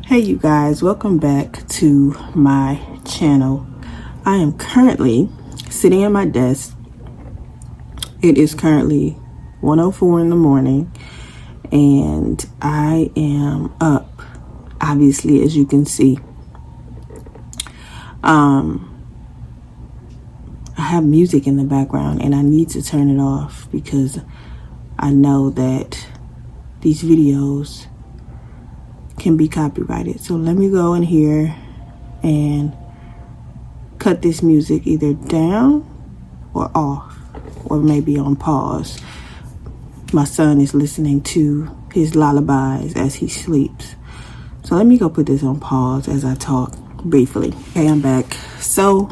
Hey you guys, welcome back to my channel. I am currently sitting at my desk. It is currently 1:04 in the morning and I am up, obviously, as you can see. I have music in the background and I need to turn it off because I know that these videos can be copyrighted. So let me go in here and cut this music either down or off, or maybe on pause. My son is listening to his lullabies as he sleeps. So let me go put this on pause as I talk briefly. Okay, I'm back. So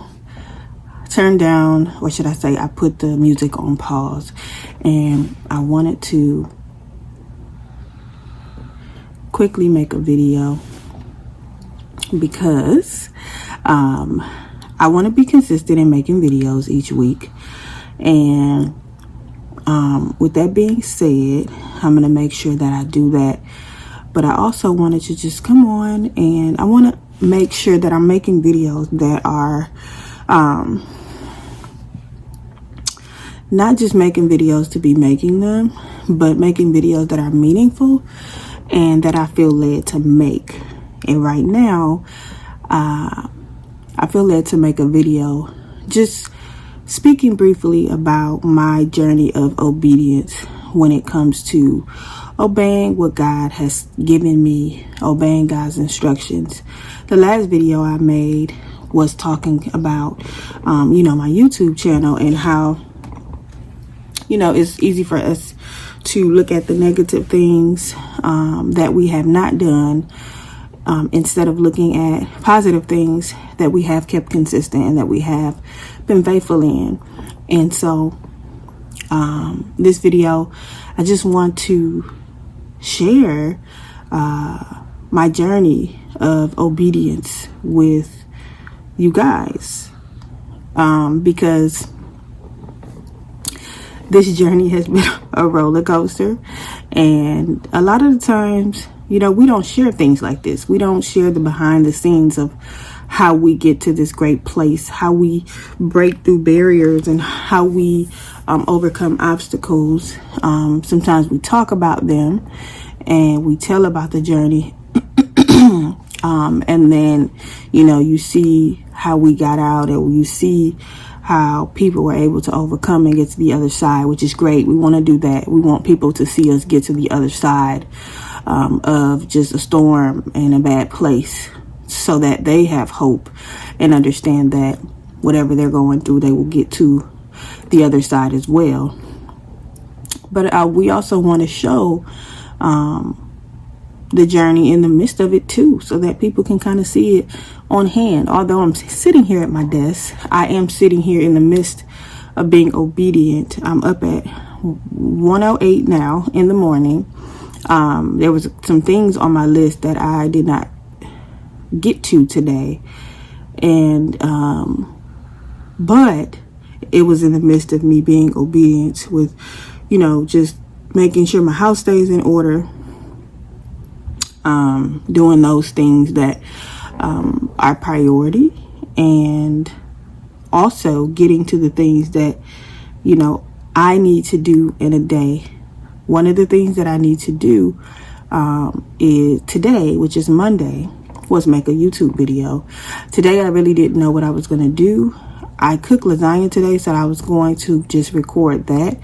turn down, or should I say I put the music on pause, and I wanted to quickly make a video because I want to be consistent in making videos each week. And with that being said, I'm going to make sure that I do that. But I also wanted to just come on and I want to make sure that I'm making videos that are not just making videos to be making them, but making videos that are meaningful and that I feel led to make. And right now, I feel led to make a video just speaking briefly about my journey of obedience when it comes to obeying what God has given me, obeying God's instructions. The last video I made was talking about, my YouTube channel and how, it's easy for us to look at the negative things that we have not done instead of looking at positive things that we have kept consistent and that we have been faithful in. And so this video, I just want to share my journey of obedience with you guys, because this journey has been a roller coaster, and a lot of the times, we don't share things like this. We don't share the behind the scenes of how we get to this great place, how we break through barriers, and how we overcome obstacles. Sometimes we talk about them and we tell about the journey, and then, you see how we got out, or you see how people were able to overcome and get to the other side, which is great. We want to do that. We want people to see us get to the other side of just a storm and a bad place, so that they have hope and understand that whatever they're going through, they will get to the other side as well. But we also want to show the journey in the midst of it too, so that people can kind of see it on hand. Although I'm sitting here at my desk, I am sitting here in the midst of being obedient. I'm up at 1:08 now in the morning. There was some things on my list that I did not get to today, and but it was in the midst of me being obedient with, just making sure my house stays in order, doing those things that are priority, and also getting to the things that I need to do in a day. One of the things that I need to do is today, which is Monday, was make a YouTube video. Today I really didn't know what I was going to do. I cooked lasagna today, so I was going to just record that,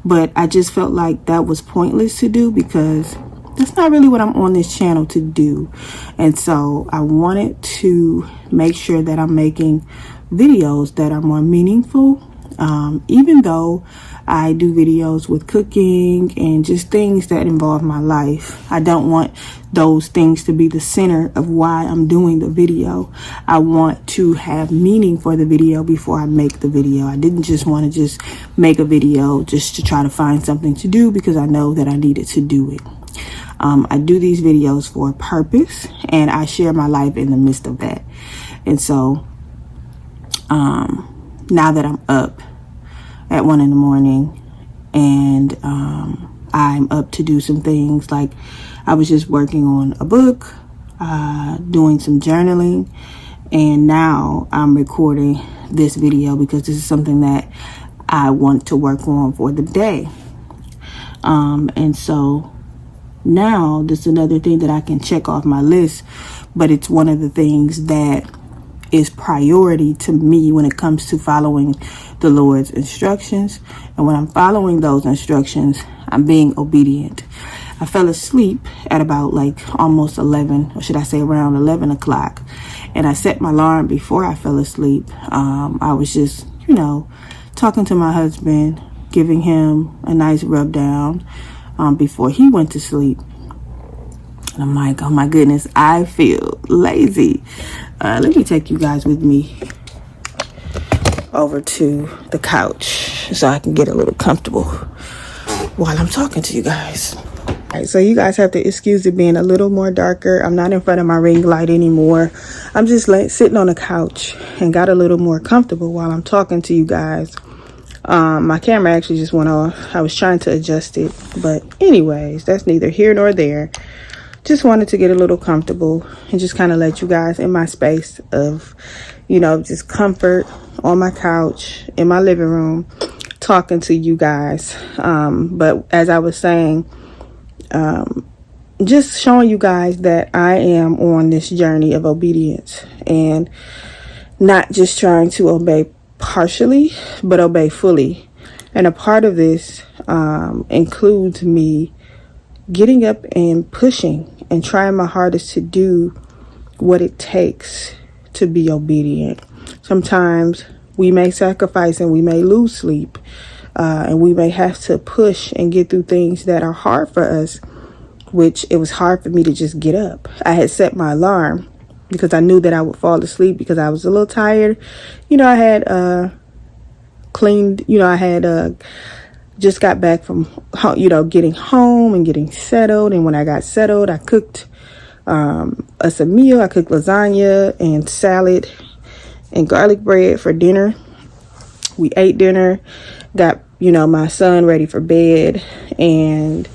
but I just felt like that was pointless to do because that's not really what I'm on this channel to do. And so I wanted to make sure that I'm making videos that are more meaningful, even though I do videos with cooking and just things that involve my life. I don't want those things to be the center of why I'm doing the video. I want to have meaning for the video before I make the video. I didn't just want to just make a video just to try to find something to do because I know that I needed to do it. I do these videos for a purpose, and I share my life in the midst of that. And so now that I'm up at 1 in the morning and I'm up to do some things, like I was just working on a book. doing some journaling, and now I'm recording this video because this is something that I want to work on for the day. And so now this is another thing that I can check off my list, but it's one of the things that is priority to me when it comes to following the Lord's instructions. And when I'm following those instructions, I'm being obedient. I fell asleep at about almost 11, or should I say around 11 o'clock. And I set my alarm before I fell asleep. I was just, talking to my husband, giving him a nice rub down before he went to sleep. And I'm like, oh my goodness, I feel lazy. Let me take you guys with me over to the couch so I can get a little comfortable while I'm talking to you guys. All right, so you guys have to excuse it being a little more darker. I'm not in front of my ring light anymore. I'm just sitting on the couch and got a little more comfortable while I'm talking to you guys. My camera actually just went off. I was trying to adjust it, but anyways, that's neither here nor there. Just wanted to get a little comfortable and just kind of let you guys in my space of, just comfort on my couch in my living room, talking to you guys. But as I was saying, just showing you guys that I am on this journey of obedience and not just trying to obey partially, but obey fully. And a part of this includes me getting up and pushing and trying my hardest to do what it takes to be obedient. Sometimes we may sacrifice and we may lose sleep, and we may have to push and get through things that are hard for us, which it was hard for me to just get up. I had set my alarm because I knew that I would fall asleep because I was a little tired. I had cleaned, I had just got back from, getting home and getting settled. And when I got settled, I cooked us a meal. I cooked lasagna and salad and garlic bread for dinner. We ate dinner, got, my son ready for bed. And,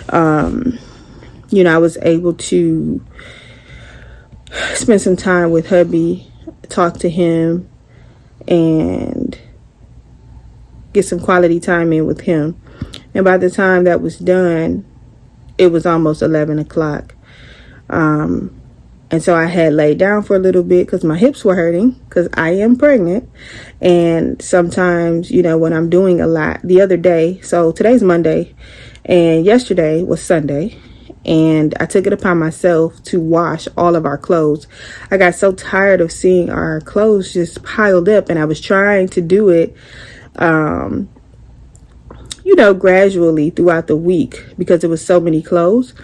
I was able to spend some time with hubby, talk to him, and get some quality time in with him. And by the time that was done, it was almost 11 o'clock. And so I had laid down for a little bit because my hips were hurting because I am pregnant. And sometimes, when I'm doing a lot, the other day, so today's Monday and yesterday was Sunday, and I took it upon myself to wash all of our clothes. I got so tired of seeing our clothes just piled up, and I was trying to do it gradually throughout the week because it was so many clothes.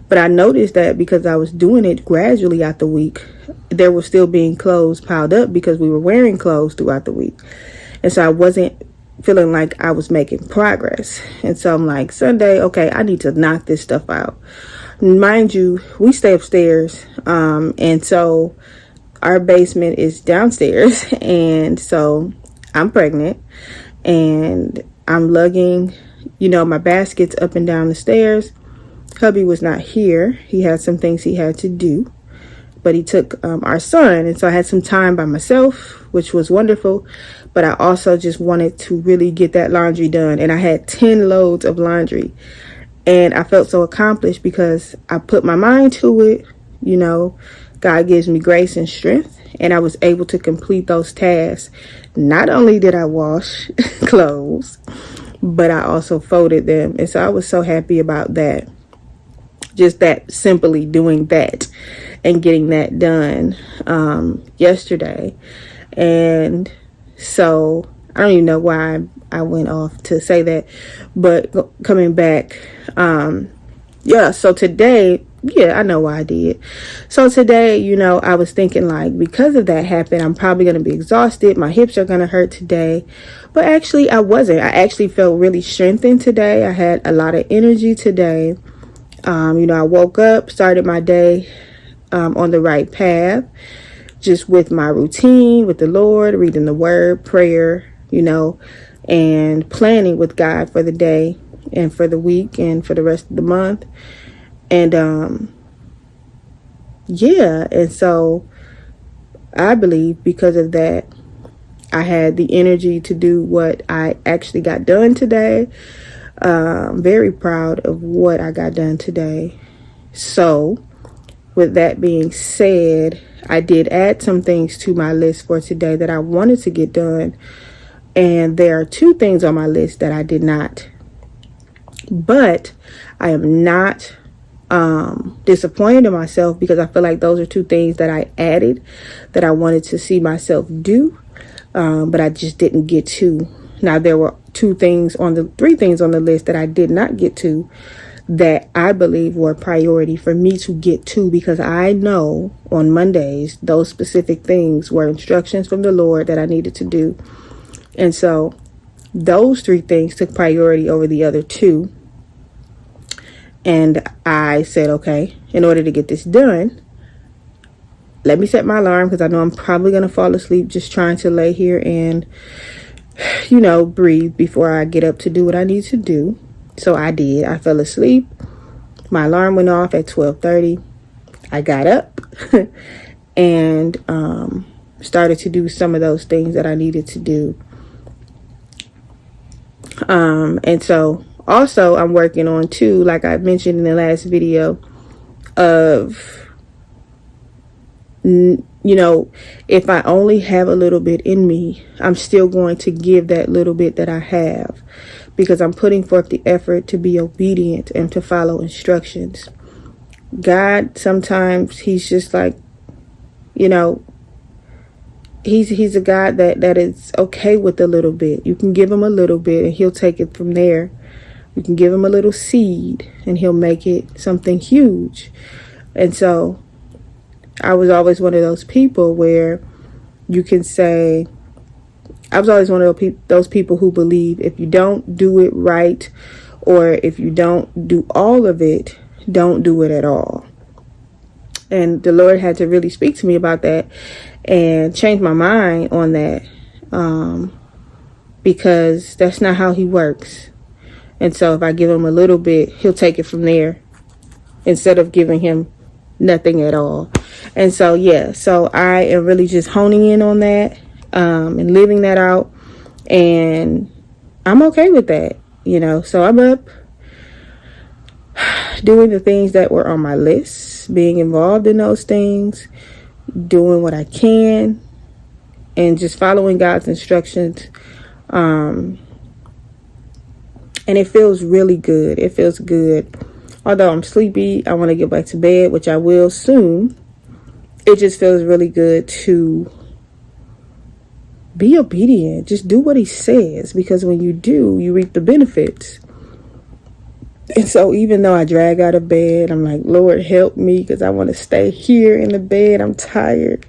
But I noticed that because I was doing it gradually out the week, there were still being clothes piled up because we were wearing clothes throughout the week. And so I wasn't feeling like I was making progress. And so I'm like, Sunday, okay, I need to knock this stuff out. Mind you, we stay upstairs. And so our basement is downstairs. And so I'm pregnant and I'm lugging, my baskets up and down the stairs. Hubby was not here. He had some things he had to do, but he took our son. And so I had some time by myself, which was wonderful. But I also just wanted to really get that laundry done. And I had 10 loads of laundry. And I felt so accomplished because I put my mind to it. God gives me grace and strength. And I was able to complete those tasks. Not only did I wash clothes, but I also folded them. And so I was so happy about that. Just that, simply doing that and getting that done yesterday. And so I don't even know why I went off to say that, but coming back, so today, I know why I did. So today, I was thinking because of that happened, I'm probably going to be exhausted. My hips are going to hurt today, but actually I wasn't. I actually felt really strengthened today. I had a lot of energy today. I woke up, started my day on the right path, just with my routine with the Lord, reading the word, prayer, and planning with God for the day and for the week and for the rest of the month. And yeah, and so I believe because of that, I had the energy to do what I actually got done today. Very proud of what I got done today. So, with that being said, I did add some things to my list for today that I wanted to get done. And there are 2 things on my list that I did not. But I am not disappointed in myself because I feel like those are 2 things that I added that I wanted to see myself do. But I just didn't get to. Now, there were 3 things on the list that I did not get to that I believe were a priority for me to get to, because I know on Mondays, those specific things were instructions from the Lord that I needed to do. And so those 3 things took priority over the other 2. And I said, okay, in order to get this done, let me set my alarm, because I know I'm probably going to fall asleep just trying to lay here and, breathe before I get up to do what I need to do. So I did. I fell asleep. My alarm went off at 12:30. I got up and started to do some of those things that I needed to do. And so also I'm working on too, like I mentioned in the last video, of if I only have a little bit in me, I'm still going to give that little bit that I have, because I'm putting forth the effort to be obedient and to follow instructions. God, sometimes he's just like, he's a God that is okay with a little bit. You can give him a little bit and he'll take it from there. You can give him a little seed and he'll make it something huge. And so I was always one of those people where you can say, I was always one of those people who believe if you don't do it right, or if you don't do all of it, don't do it at all. And the Lord had to really speak to me about that and change my mind on that, because that's not how he works. And so if I give him a little bit, he'll take it from there instead of giving him nothing at all. And so, so I am really just honing in on that, and living that out. And I'm okay with that, So I'm up doing the things that were on my list, being involved in those things, doing what I can, and just following God's instructions. And it feels really good. It feels good. Although I'm sleepy, I want to get back to bed, which I will soon. It just feels really good to be obedient. Just do what he says, because when you do, you reap the benefits. And so even though I drag out of bed, I'm like, Lord, help me, because I want to stay here in the bed. I'm tired.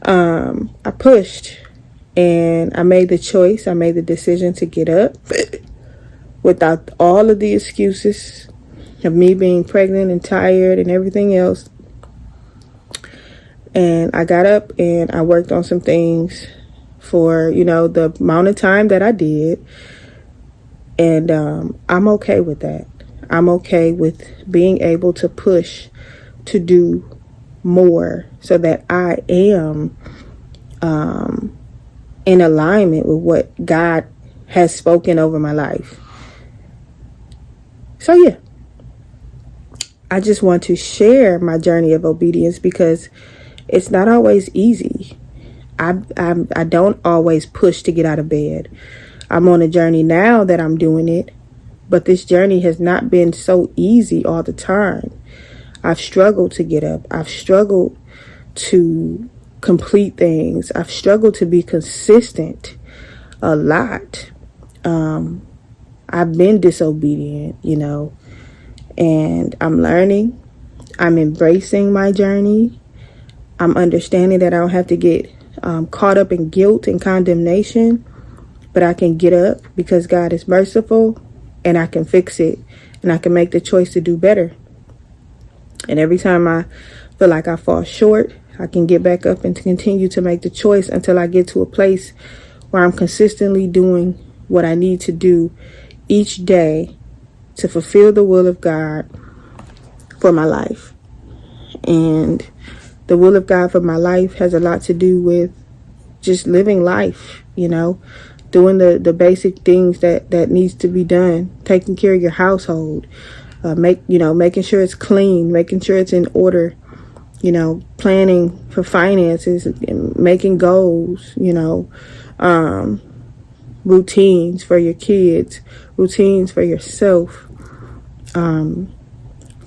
I pushed and I made the choice. I made the decision to get up without all of the excuses of me being pregnant and tired and everything else. And I got up and I worked on some things for, the amount of time that I did. And I'm okay with that. I'm okay with being able to push to do more, so that I am in alignment with what God has spoken over my life. So I just want to share my journey of obedience, because it's not always easy. I don't always push to get out of bed. I'm on a journey now that I'm doing it, but this journey has not been so easy all the time. I've struggled to get up. I've struggled to complete things. I've struggled to be consistent a lot. I've been disobedient, and I'm learning. I'm embracing my journey. I'm understanding that I don't have to get caught up in guilt and condemnation, but I can get up because God is merciful, and I can fix it, and I can make the choice to do better. And every time I feel like I fall short, I can get back up and to continue to make the choice until I get to a place where I'm consistently doing what I need to do each day to fulfill the will of God for my life. And the will of God for my life has a lot to do with just living life, doing the basic things that needs to be done, taking care of your household, making sure it's clean, making sure it's in order, planning for finances, making goals, routines for your kids, routines for yourself,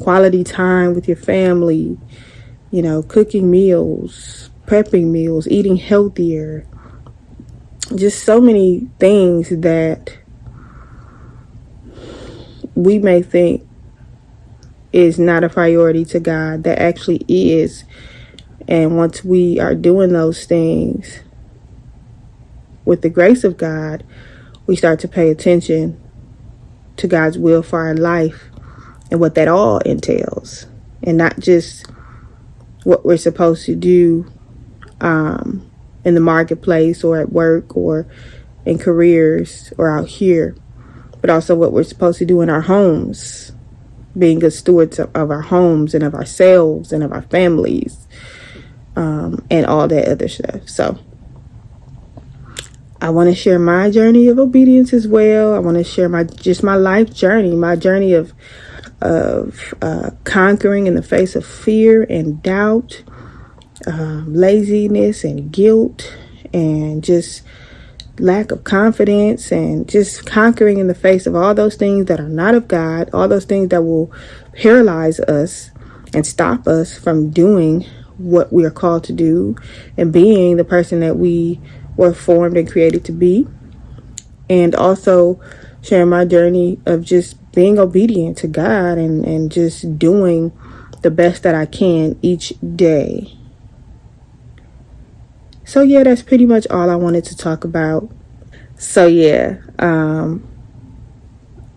quality time with your family, cooking meals, prepping meals, eating healthier. Just so many things that we may think is not a priority to God that actually is. And once we are doing those things with the grace of God, we start to pay attention to God's will for our life and what that all entails, and not just what we're supposed to do in the marketplace or at work or in careers or out here, but also what we're supposed to do in our homes, being good stewards of our homes and of ourselves and of our families, and all that other stuff. So I want to share my journey of obedience as well. I want to share my life journey, my journey of conquering in the face of fear and doubt, laziness and guilt, and just lack of confidence, and just conquering in the face of all those things that are not of God, all those things that will paralyze us and stop us from doing what we are called to do and being the person that we were formed and created to be. And also sharing my journey of just being obedient to God and just doing the best that I can each day. So yeah, that's pretty much all I wanted to talk about. So yeah,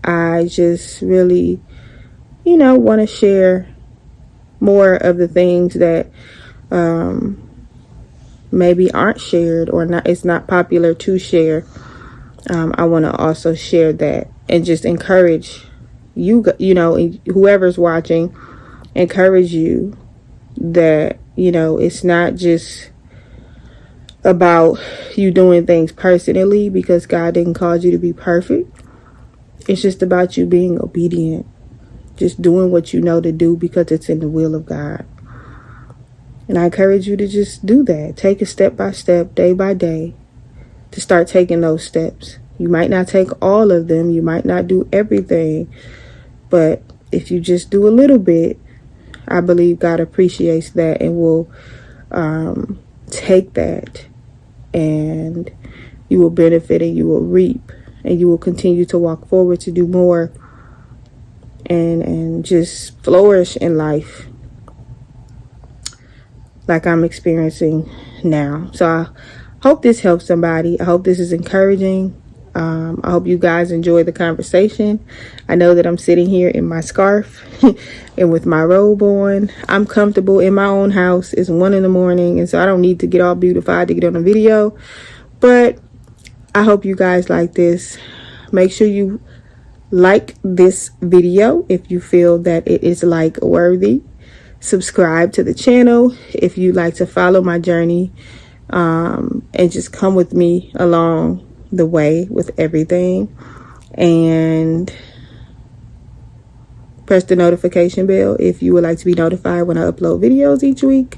I just really, want to share more of the things that maybe aren't shared or not. It's not popular to share. I want to also share that and just encourage you, whoever's watching, encourage you that, it's not just about you doing things personally, because God didn't cause you to be perfect. It's just about you being obedient, just doing what you know to do because it's in the will of God. And I encourage you to just do that. Take it step by step, day by day, to start taking those steps. You might not take all of them. You might not do everything. But if you just do a little bit, I believe God appreciates that and will take that, and you will benefit and you will reap and you will continue to walk forward to do more and just flourish in life like I'm experiencing now. So I hope this helps somebody. I hope this is encouraging. I hope you guys enjoy the conversation. I know that I'm sitting here in my scarf and with my robe on. I'm comfortable in my own house. It's 1 a.m, and so I don't need to get all beautified to get on a video. But I hope you guys like this. Make sure you like this video if you feel that it is like worthy. Subscribe to the channel if you'd like to follow my journey, and just come with me along the way with everything, and press the notification bell if you would like to be notified when I upload videos each week.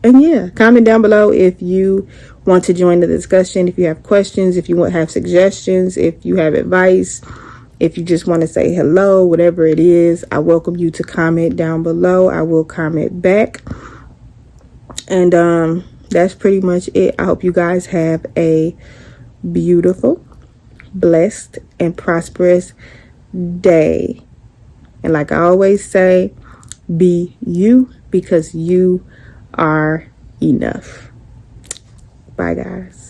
And yeah, comment down below if you want to join the discussion, if you have questions, if you want to have suggestions, if you have advice, if you just want to say hello, whatever it is, I welcome you to comment down below. I will comment back. And that's pretty much it. I hope you guys have a beautiful, blessed, and prosperous day. And like I always say, be you, because you are enough. Bye, guys.